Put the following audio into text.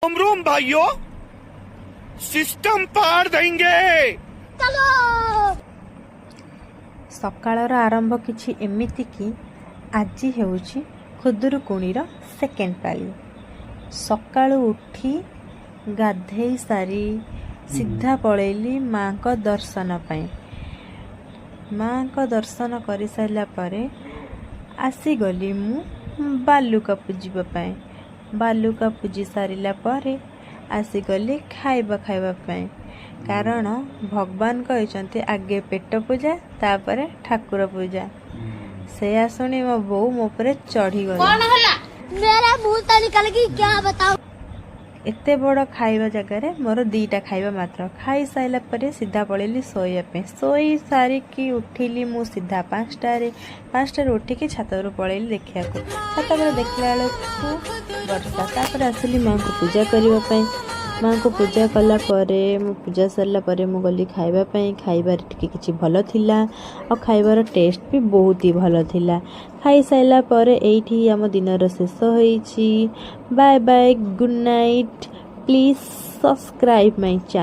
रोम भाइयों सिस्टम पार देंगे। सकाळर आरंभ किछि एमिति कि आजी हेउछि खुदुरुकुणीर सेकेंड पाली। सकाळु उठी गाधेई सारी सीधा पळेली माँ को दर्शन पाई। माँ को दर्शन करि साइला परे आसीगली मु बालुका पूजिबा पाई। बालुका पूजी सारिला परे आसीगली खाइबा पाई। कारण भगवान कहते आगे पेट पूजा तापर ठाकुर पूजा। से शुणी मो बो मो पर चढ़ी गई। मेरा मुंह से निकल गई क्या बताऊं। एते बड़ खाइबा जगह मोर दीटा खाइबा मात्र। खाई साइला परे सीधा पड़ेली शोया। शोई सारिकी उठिली मु सीधा 5टार उठिकी छात पड़ेली देखा। छात पर देखला वर्षा। तापर आसिली माँ को पूजा करने। माँ को पूजा कला परे मु पूजा सरला परे मु गली खाइबापी। खाइबार टिके किछि भल थिला और खाइबार टेस्ट भी बहुत ही भल थिला। खाई साइला परे एइठी आम दिनर शेष होईछि। Bye bye, good night. Please subscribe my channel.